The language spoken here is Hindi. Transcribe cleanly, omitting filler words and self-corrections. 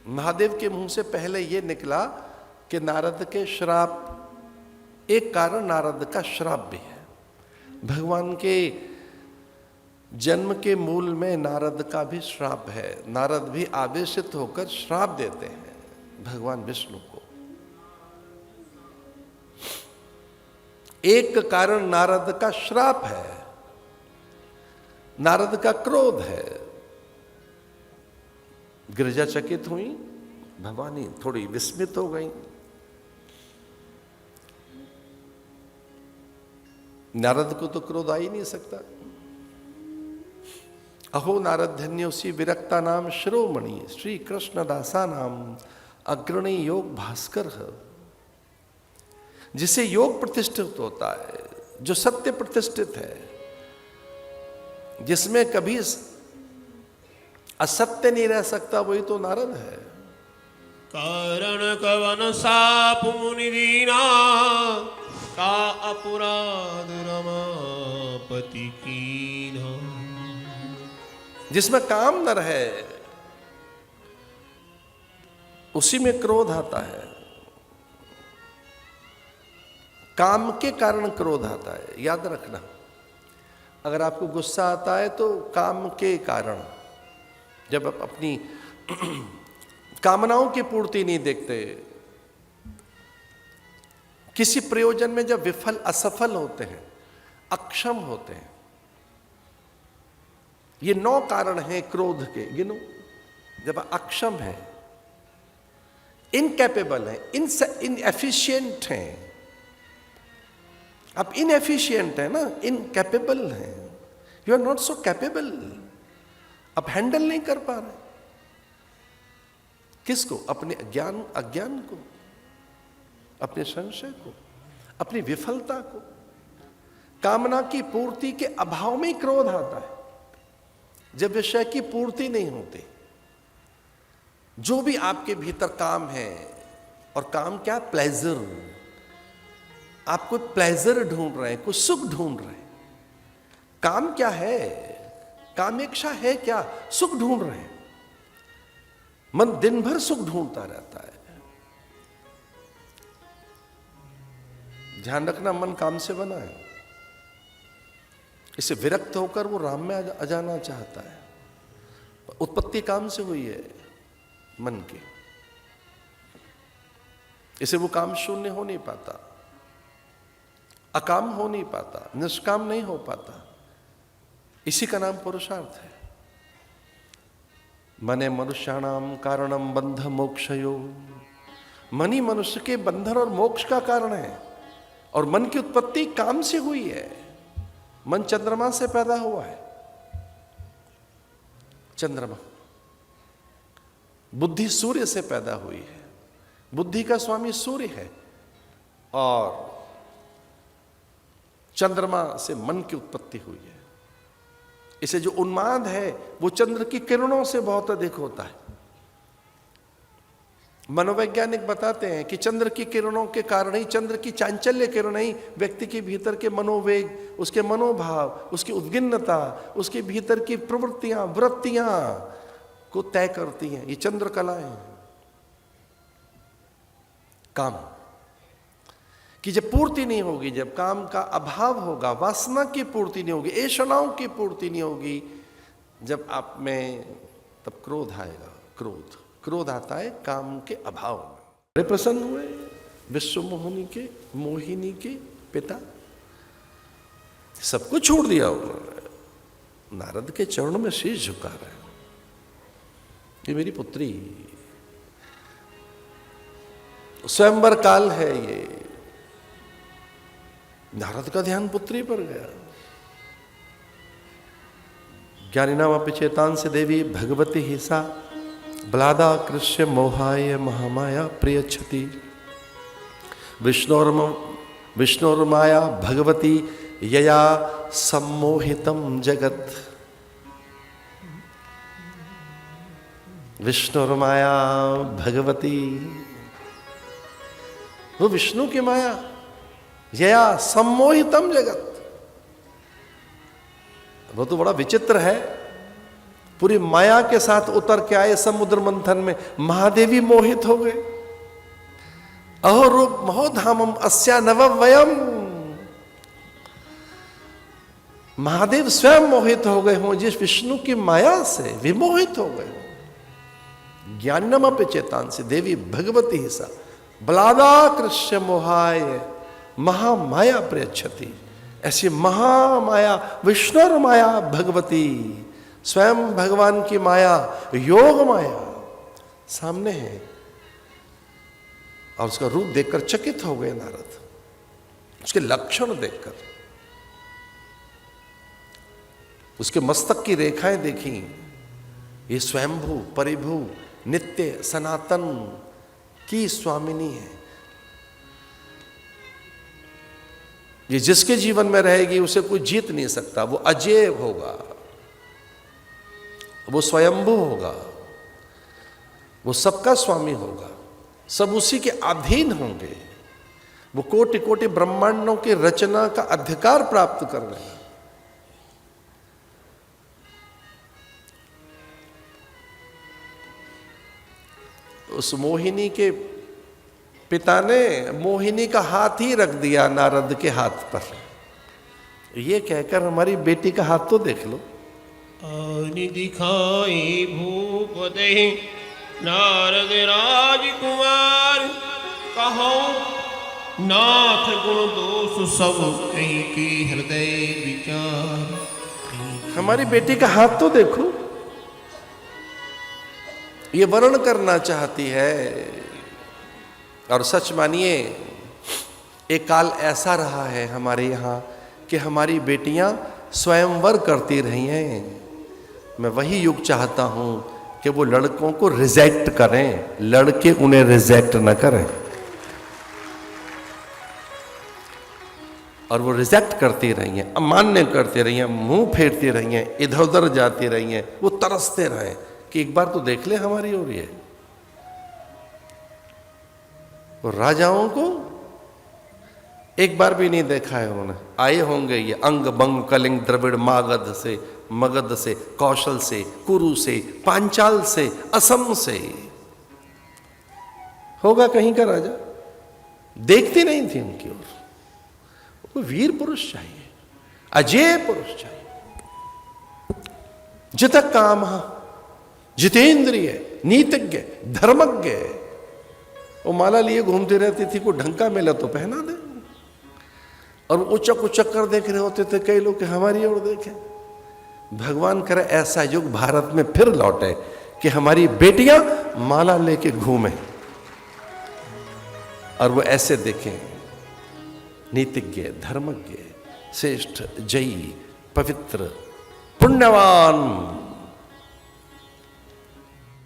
महादेव के मुंह से पहले यह निकला कि नारद के श्राप, एक कारण नारद का श्राप भी है। भगवान के जन्म के मूल में नारद का भी श्राप है। नारद भी आवेशित होकर श्राप देते हैं भगवान विष्णु को। एक कारण नारद का श्राप है, नारद का क्रोध है। गिरिजा चकित हुई, भवानी थोड़ी विस्मित हो गई। नारद को तो क्रोध आ ही नहीं सकता। अहो नारद धन्योसी विरक्ता नाम शिरोमणि श्री कृष्ण दासा नाम अग्रणी योग भास्कर है। जिसे योग प्रतिष्ठित होता है, जो सत्य प्रतिष्ठित है, जिसमें कभी असत्य नहीं रह सकता, वही तो नारद है। कारण कवन साप मुनि दीना का अपराध रमापति कीन्हा। जिसमें काम न रहे उसी में क्रोध आता है। काम के कारण क्रोध आता है, याद रखना। अगर आपको गुस्सा आता है तो काम के कारण, जब आप अपनी कामनाओं की पूर्ति नहीं देखते, किसी प्रयोजन में जब विफल असफल होते हैं, अक्षम होते हैं, ये 9 कारण हैं क्रोध के, गिनो। जब अक्षम है, इनकैपेबल है, इनएफिशिएंट हैं। आप इनएफिशिएंट है ना, इनकैपेबल हैं, you are not so capable. आप हैंडल नहीं कर पा रहे। किसको? अपने अज्ञान को, अपने संशय को, अपनी विफलता को। कामना की पूर्ति के अभाव में क्रोध आता है। जब विषय की पूर्ति नहीं होती, जो भी आपके भीतर काम है, और काम क्या? प्लेजर। आप कोई प्लेजर ढूंढ रहे हैं, कोई सुख ढूंढ रहे हैं। काम क्या है? कामेक्षा है क्या? सुख ढूंढ रहे हैं। मन दिन भर सुख ढूंढता रहता है। ध्यान रखना, मन काम से बना है। इससे विरक्त होकर वो राम में आ जाना चाहता है। उत्पत्ति काम से हुई है मन की, इसे वो काम शून्य हो नहीं पाता, अकाम हो नहीं पाता, निष्काम नहीं हो पाता। इसी का नाम पुरुषार्थ है। मने मनुष्याणाम कारणम बंध मोक्षयो। मन ही मनुष्य के बंधन और मोक्ष का कारण है। और मन की उत्पत्ति काम से हुई है। मन चंद्रमा से पैदा हुआ है। चंद्रमा। बुद्धि सूर्य से पैदा हुई है। बुद्धि का स्वामी सूर्य है। और चंद्रमा से मन की उत्पत्ति हुई है। इसे जो उन्माद है वो चंद्र की किरणों से बहुत अधिक होता है। मनोवैज्ञानिक बताते हैं कि चंद्र की किरणों के कारण ही, चंद्र की चांचल्य किरण ही व्यक्ति के भीतर के मनोवेग, उसके मनोभाव, उसकी उद्गिन्नता, उसके भीतर की प्रवृत्तियां, वृत्तियां को तय करती हैं। ये चंद्र कला है। काम की जब पूर्ति नहीं होगी, जब काम का अभाव होगा, वासना की पूर्ति नहीं होगी, ऐषणाओं की पूर्ति नहीं होगी, जब आप में, तब क्रोध आएगा। क्रोध आता है काम के अभाव में। बड़े प्रसन्न हुए विश्व मोहिनी के पिता। सब कुछ छोड़ दिया उन्होंने, नारद के चरणों में शीश झुका रहे हैं। ये मेरी पुत्री, स्वयंवर काल है ये। नारद का ध्यान पुत्री पर गया। ज्ञानिनाम अपिचेतान से देवी भगवती हिसा ब्लादा कृष्य मोहाय महामाया प्रियच्छति। विष्णुर्माया भगवती यया सम्मोहितम जगत। विष्णुर्माया भगवती, वो विष्णु की माया, यया सम्मोहितम जगत। वो तो बड़ा विचित्र है। पूरी माया के साथ उतर के आए समुद्र मंथन में, महादेवी मोहित हो गए। अहो रूप महोधामम अस्या नववयम, महादेव स्वयं मोहित हो गए हों जिस विष्णु की माया से, विमोहित हो गए हों। ज्ञानम अपि चेतांसि देवी भगवती ही सा बलादाकृष्य मोहाय महामाया प्रयच्छति। ऐसी महामाया विष्णु माया भगवती, स्वयं भगवान की माया, योग माया सामने है। और उसका रूप देखकर चकित हो गए नारद, उसके लक्षण देखकर। उसके मस्तक की रेखाएं देखी, ये स्वयंभू परिभू नित्य सनातन की स्वामिनी है। ये जिसके जीवन में रहेगी उसे कोई जीत नहीं सकता। वो अजेय होगा, वो स्वयंभू होगा, वो सबका स्वामी होगा, सब उसी के अधीन होंगे। वो कोटि कोटि ब्रह्मांडों की रचना का अधिकार प्राप्त कर रहे हैं। उस मोहिनी के पिता ने मोहिनी का हाथ ही रख दिया नारद के हाथ पर। ये कहकर हमारी बेटी का हाथ तो देख लो। आनि दिखाई भूपते नारद राजकुमार, कहो नाथ गुण दोष सब कहीं की हृदय विचार। हमारी बेटी का हाथ तो देखो। ये वर्णन करना चाहती है। और सच मानिए, एक काल ऐसा रहा है हमारे यहाँ कि हमारी बेटियां स्वयंवर करती रही हैं। मैं वही युग चाहता हूं कि वो लड़कों को रिजेक्ट करें, लड़के उन्हें रिजेक्ट न करें। और वो रिजेक्ट करती रही हैं, अमान्य करती रही हैं, मुंह फेरती रही हैं, इधर उधर जाती रही हैं। वो तरसते रहे कि एक बार तो देख ले हमारी ओर। ये वो राजाओं को एक बार भी नहीं देखा है उन्होंने। आए होंगे ये अंग बंग कलिंग द्रविड़ मागध से, मगध से, कौशल से, कुरु से, पांचाल से, असम से। होगा कहीं का राजा, देखती नहीं थी उनकी ओर। कोई वीर पुरुष चाहिए, अजेय पुरुष चाहिए। जित काम जितेंद्रिय, नीतिज्ञ, धर्मज्ञ। वो माला लिए घूमती रहती थी, कोई ढंग का मिला तो पहना दे। और उचक उचक कर देख रहे होते थे कई लोग कि हमारी ओर देखें। भगवान करे ऐसा युग भारत में फिर लौटे कि हमारी बेटियां माला लेके घूमें और वो ऐसे देखें, नीतिज्ञ, धर्मज्ञ, श्रेष्ठ, जयी, पवित्र, पुण्यवान।